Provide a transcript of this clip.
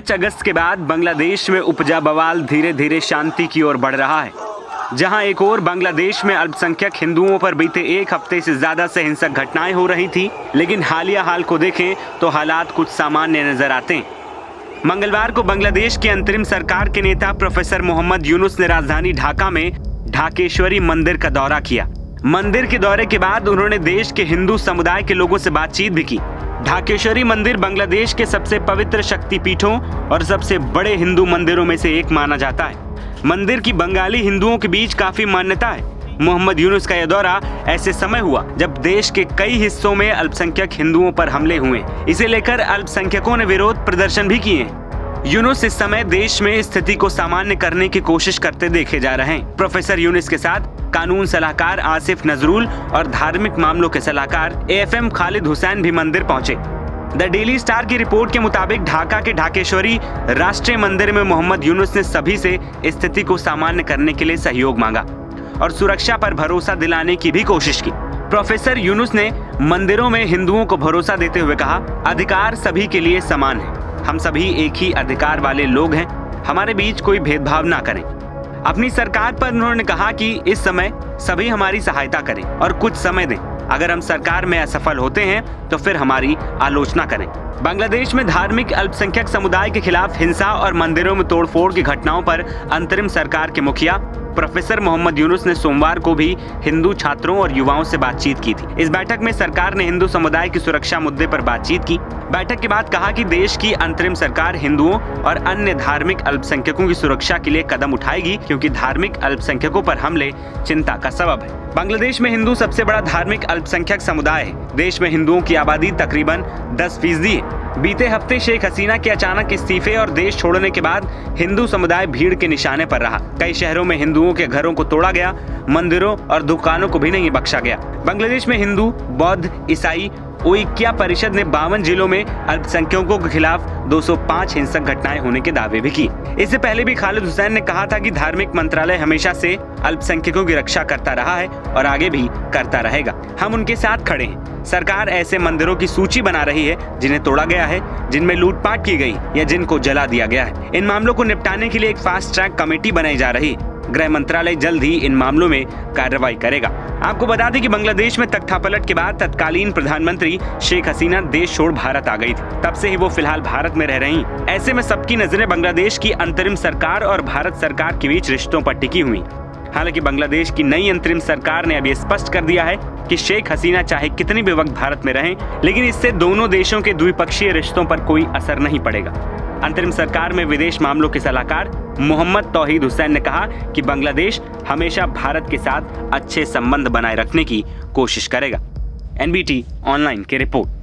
5 अगस्त के बाद बांग्लादेश में उपजा बवाल धीरे धीरे शांति की ओर बढ़ रहा है। जहां एक ओर बांग्लादेश में अल्पसंख्यक हिंदुओं पर बीते एक हफ्ते से ज्यादा से हिंसक घटनाएं हो रही थी, लेकिन हालिया हाल को देखें तो हालात कुछ सामान्य नजर आते हैं। मंगलवार को बांग्लादेश की अंतरिम सरकार के नेता प्रोफेसर मोहम्मद यूनुस ने राजधानी ढाका में ढाकेश्वरी मंदिर का दौरा किया। मंदिर के दौरे के बाद उन्होंने देश के हिंदू समुदाय के लोगों से बातचीत भी की। ढाकेश्वरी मंदिर बांग्लादेश के सबसे पवित्र शक्तिपीठों और सबसे बड़े हिंदू मंदिरों में से एक माना जाता है। मंदिर की बंगाली हिंदुओं के बीच काफी मान्यता है। मोहम्मद यूनुस का यह दौरा ऐसे समय हुआ जब देश के कई हिस्सों में अल्पसंख्यक हिंदुओं पर हमले हुए। इसे लेकर अल्पसंख्यकों ने विरोध प्रदर्शन भी किए। यूनुस इस समय देश में स्थिति को सामान्य करने की कोशिश करते देखे जा रहे हैं। प्रोफेसर यूनुस के साथ कानून सलाहकार आसिफ नजरुल और धार्मिक मामलों के सलाहकार AFM खालिद हुसैन भी मंदिर पहुंचे। द डेली स्टार की रिपोर्ट के मुताबिक ढाका के ढाकेश्वरी राष्ट्रीय मंदिर में मोहम्मद यूनुस ने सभी से स्थिति को सामान्य करने के लिए सहयोग मांगा और सुरक्षा पर भरोसा दिलाने की भी कोशिश की। प्रोफेसर यूनुस ने मंदिरों में हिंदुओं को भरोसा देते हुए कहा, अधिकार सभी के लिए समान है। हम सभी एक ही अधिकार वाले लोग हैं। हमारे बीच कोई भेदभाव ना करें। अपनी सरकार पर उन्होंने कहा कि इस समय सभी हमारी सहायता करें और कुछ समय दें। अगर हम सरकार में असफल होते हैं तो फिर हमारी आलोचना करें। बांग्लादेश में धार्मिक अल्पसंख्यक समुदाय के खिलाफ हिंसा और मंदिरों में तोड़फोड़ की घटनाओं पर अंतरिम सरकार के मुखिया प्रोफेसर मोहम्मद यूनुस ने सोमवार को भी हिंदू छात्रों और युवाओं से बातचीत की थी। इस बैठक में सरकार ने हिंदू समुदाय की सुरक्षा मुद्दे पर बातचीत की। बैठक के बाद कहा कि देश की अंतरिम सरकार हिंदुओं और अन्य धार्मिक अल्पसंख्यकों की सुरक्षा के लिए कदम उठाएगी, क्योंकि धार्मिक अल्पसंख्यकों पर हमले चिंता का सबब है। बांग्लादेश में हिंदू सबसे बड़ा धार्मिक अल्पसंख्यक समुदाय है। देश में हिंदुओं की आबादी तकरीबन 10% है। बीते हफ्ते शेख हसीना के अचानक इस्तीफे और देश छोड़ने के बाद हिंदू समुदाय भीड़ के निशाने पर रहा। कई शहरों में हिंदुओं के घरों को तोड़ा गया, मंदिरों और दुकानों को भी नहीं बख्शा गया। बांग्लादेश में हिंदू, बौद्ध, ईसाई ओइक्या परिषद ने 52 जिलों में अल्पसंख्यकों के खिलाफ 205 हिंसक घटनाएं होने के दावे भी किए। इससे पहले भी खालिद हुसैन ने कहा था कि धार्मिक मंत्रालय हमेशा से अल्पसंख्यकों की रक्षा करता रहा है और आगे भी करता रहेगा। हम उनके साथ खड़े हैं। सरकार ऐसे मंदिरों की सूची बना रही है जिन्हें तोड़ा गया है, जिनमें लूटपाट की गई या जिनको जला दिया गया है। इन मामलों को निपटाने के लिए एक फास्ट ट्रैक कमेटी बनाई जा रही है। गृह मंत्रालय जल्द ही इन मामलों में कार्रवाई करेगा। आपको बता दें कि बांग्लादेश में तख्तापलट के बाद तत्कालीन प्रधानमंत्री शेख हसीना देश छोड़ भारत आ गई थी। तब से ही वो फिलहाल भारत में रह रही। ऐसे में सबकी नजरें बांग्लादेश की अंतरिम सरकार और भारत सरकार के बीच रिश्तों पर टिकी हुई। हालांकि बांग्लादेश की नई अंतरिम सरकार ने अभी स्पष्ट कर दिया है कि शेख हसीना चाहे कितनी भी वक्त भारत में रहें, लेकिन इससे दोनों देशों के द्विपक्षीय रिश्तों पर कोई असर नहीं पड़ेगा। अंतरिम सरकार में विदेश मामलों के सलाहकार मोहम्मद तौहीद हुसैन ने कहा कि बांग्लादेश हमेशा भारत के साथ अच्छे संबंध बनाए रखने की कोशिश करेगा। NBT ऑनलाइन की रिपोर्ट।